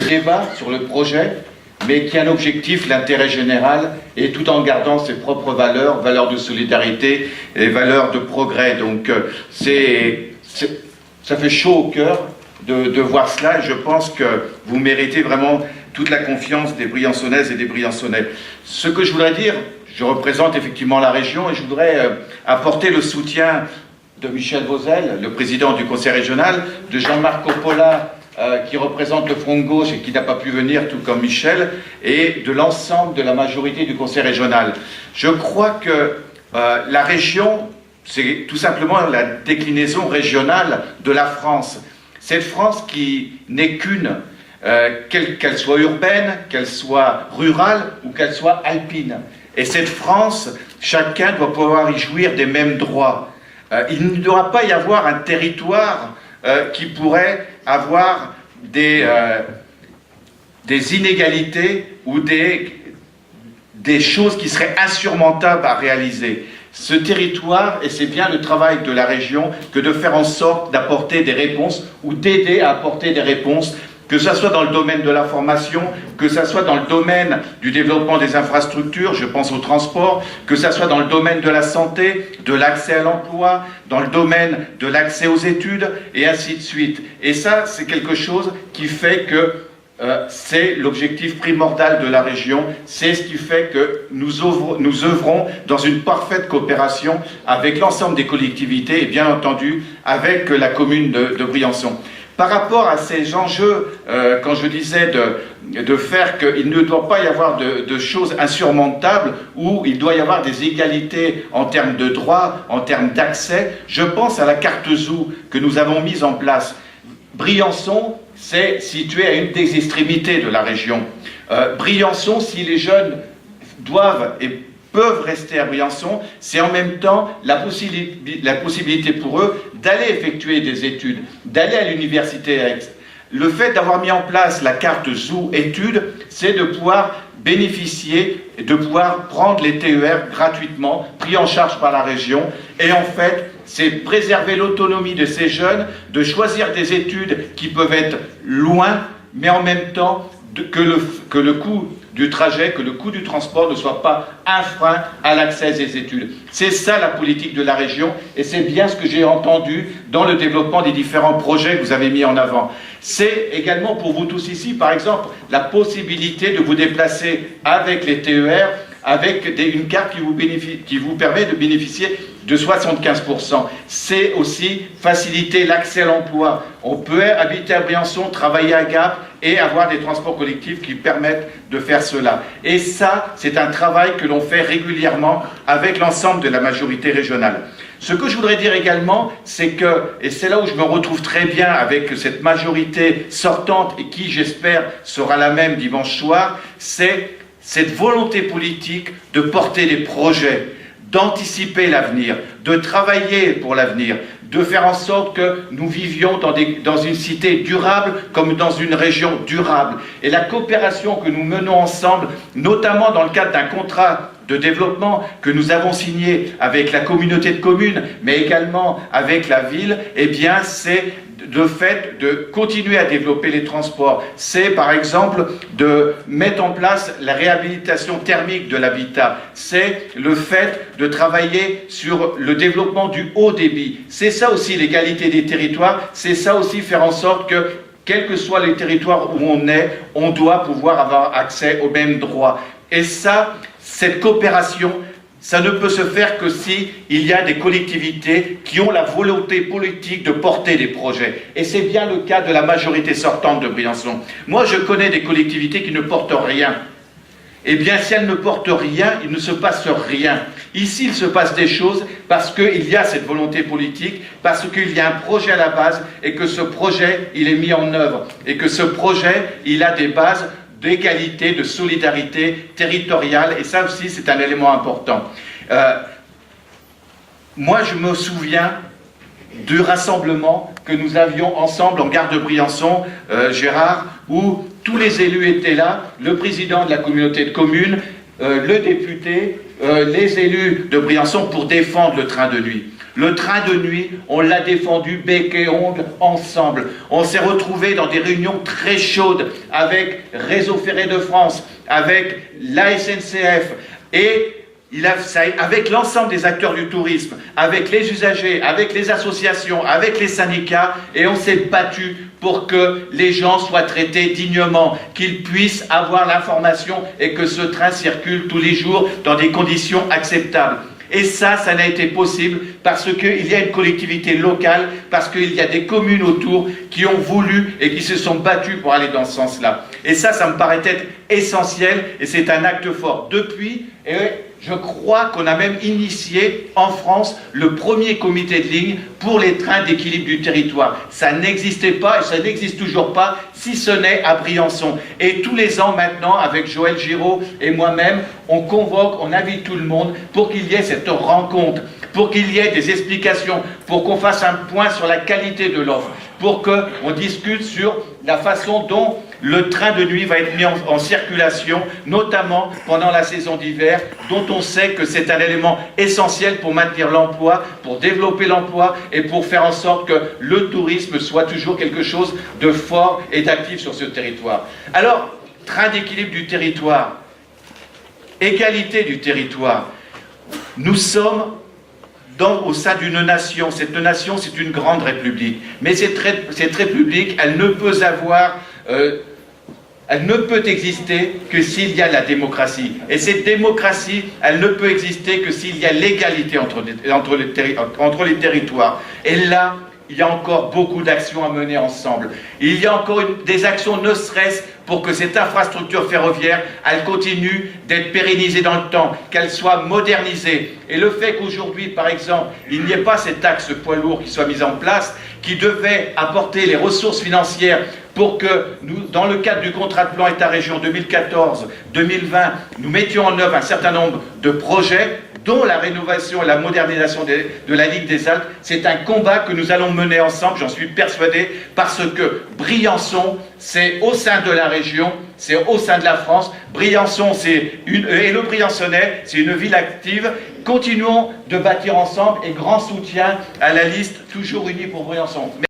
débat sur le projet, mais qui a un objectif, l'intérêt général, et tout en gardant ses propres valeurs, valeurs de solidarité et valeurs de progrès. Donc ça fait chaud au cœur de voir cela, et je pense que vous méritez vraiment toute la confiance des Briançonnaises et des Briançonnais. Ce que je voudrais dire, je représente effectivement la région, et je voudrais apporter le soutien de Michel Vauzel, le président du conseil régional, de Jean-Marc Coppola, qui représente le Front de gauche et qui n'a pas pu venir, tout comme Michel, et de l'ensemble de la majorité du conseil régional. Je crois que la région, c'est tout simplement la déclinaison régionale de la France. Cette France qui n'est qu'une, qu'elle soit urbaine, qu'elle soit rurale ou qu'elle soit alpine. Et cette France, chacun doit pouvoir y jouir des mêmes droits. Il ne doit pas y avoir un territoire qui pourrait avoir des inégalités ou des choses qui seraient insurmontables à réaliser. Ce territoire, et c'est bien le travail de la région, que de faire en sorte d'apporter des réponses ou d'aider à apporter des réponses, que ce soit dans le domaine de la formation, que ce soit dans le domaine du développement des infrastructures, je pense au transport, que ce soit dans le domaine de la santé, de l'accès à l'emploi, dans le domaine de l'accès aux études, et ainsi de suite. Et ça, c'est quelque chose qui fait que c'est l'objectif primordial de la région, c'est ce qui fait que nous œuvrons dans une parfaite coopération avec l'ensemble des collectivités et bien entendu avec la commune de Briançon. Par rapport à ces enjeux, quand je disais de faire qu'il ne doit pas y avoir de choses insurmontables, où il doit y avoir des égalités en termes de droits, en termes d'accès, je pense à la carte ZOO que nous avons mise en place. Briançon, c'est situé à une des extrémités de la région. Briançon, si les jeunes doivent et peuvent rester à Briançon, c'est en même temps la possibilité pour eux d'aller effectuer des études, d'aller à l'université à Aix. Le fait d'avoir mis en place la carte ZOO études, c'est de pouvoir bénéficier, de pouvoir prendre les TER gratuitement, pris en charge par la région, et en fait, c'est préserver l'autonomie de ces jeunes, de choisir des études qui peuvent être loin, mais en même temps que le coût du trajet, que le coût du transport ne soit pas un frein à l'accès des études. C'est ça la politique de la région, et c'est bien ce que j'ai entendu dans le développement des différents projets que vous avez mis en avant. C'est également pour vous tous ici, par exemple, la possibilité de vous déplacer avec les TER, avec une carte qui vous permet de bénéficier de 75%. C'est aussi faciliter l'accès à l'emploi. On peut habiter à Briançon, travailler à Gap et avoir des transports collectifs qui permettent de faire cela. Et ça, c'est un travail que l'on fait régulièrement avec l'ensemble de la majorité régionale. Ce que je voudrais dire également, c'est que, et c'est là où je me retrouve très bien avec cette majorité sortante et qui, j'espère, sera la même dimanche soir, c'est cette volonté politique de porter des projets, d'anticiper l'avenir, de travailler pour l'avenir, de faire en sorte que nous vivions dans une cité durable comme dans une région durable. Et la coopération que nous menons ensemble, notamment dans le cadre d'un contrat de développement que nous avons signé avec la communauté de communes, mais également avec la ville, eh bien c'est le fait de continuer à développer les transports. C'est par exemple de mettre en place la réhabilitation thermique de l'habitat. C'est le fait de travailler sur le développement du haut débit. C'est ça aussi l'égalité des territoires. C'est ça aussi faire en sorte que, quels que soient les territoires où on est, on doit pouvoir avoir accès aux mêmes droits. Et ça, cette coopération, ça ne peut se faire que si il y a des collectivités qui ont la volonté politique de porter des projets. Et c'est bien le cas de la majorité sortante de Briançon. Moi, je connais des collectivités qui ne portent rien. Eh bien, si elles ne portent rien, il ne se passe rien. Ici, il se passe des choses parce qu'il y a cette volonté politique, parce qu'il y a un projet à la base et que ce projet, il est mis en œuvre. Et que ce projet, il a des bases d'égalité, de solidarité territoriale, et ça aussi c'est un élément important. Moi je me souviens du rassemblement que nous avions ensemble en gare de Briançon, Gérard, où tous les élus étaient là, le président de la communauté de communes, le député, les élus de Briançon pour défendre le train de nuit. Le train de nuit, on l'a défendu bec et ongle ensemble. On s'est retrouvés dans des réunions très chaudes avec Réseau Ferré de France, avec la SNCF et avec l'ensemble des acteurs du tourisme, avec les usagers, avec les associations, avec les syndicats, et on s'est battu pour que les gens soient traités dignement, qu'ils puissent avoir l'information et que ce train circule tous les jours dans des conditions acceptables. Et ça n'a été possible parce qu'il y a une collectivité locale, parce qu'il y a des communes autour qui ont voulu et qui se sont battues pour aller dans ce sens-là. Et ça me paraît être essentiel et c'est un acte fort. Depuis, je crois qu'on a même initié en France le premier comité de ligne pour les trains d'équilibre du territoire. Ça n'existait pas et ça n'existe toujours pas, si ce n'est à Briançon. Et tous les ans maintenant, avec Joël Giraud et moi-même, on convoque, on invite tout le monde pour qu'il y ait cette rencontre, pour qu'il y ait des explications, pour qu'on fasse un point sur la qualité de l'offre, pour qu'on discute sur la façon dont le train de nuit va être mis en circulation, notamment pendant la saison d'hiver, dont on sait que c'est un élément essentiel pour maintenir l'emploi, pour développer l'emploi et pour faire en sorte que le tourisme soit toujours quelque chose de fort et d'actif sur ce territoire. Alors, train d'équilibre du territoire, égalité du territoire, nous sommes au sein d'une nation. Cette nation, c'est une grande république. Mais cette république, elle ne peut exister que s'il y a la démocratie. Et cette démocratie, elle ne peut exister que s'il y a l'égalité entre les territoires. Et là, il y a encore beaucoup d'actions à mener ensemble. Il y a encore des actions, ne serait-ce pour que cette infrastructure ferroviaire, elle continue d'être pérennisée dans le temps, qu'elle soit modernisée. Et le fait qu'aujourd'hui, par exemple, il n'y ait pas cet axe poids lourd qui soit mis en place, qui devait apporter les ressources financières pour que nous, dans le cadre du contrat de plan État-région 2014-2020, nous mettions en œuvre un certain nombre de projets, dont la rénovation et la modernisation de la Ligue des Alpes. C'est un combat que nous allons mener ensemble, j'en suis persuadé, parce que Briançon, c'est au sein de la région, c'est au sein de la France. Briançon, et le Briançonnais, c'est une ville active. Continuons de bâtir ensemble et grand soutien à la liste Toujours Unis pour Briançon.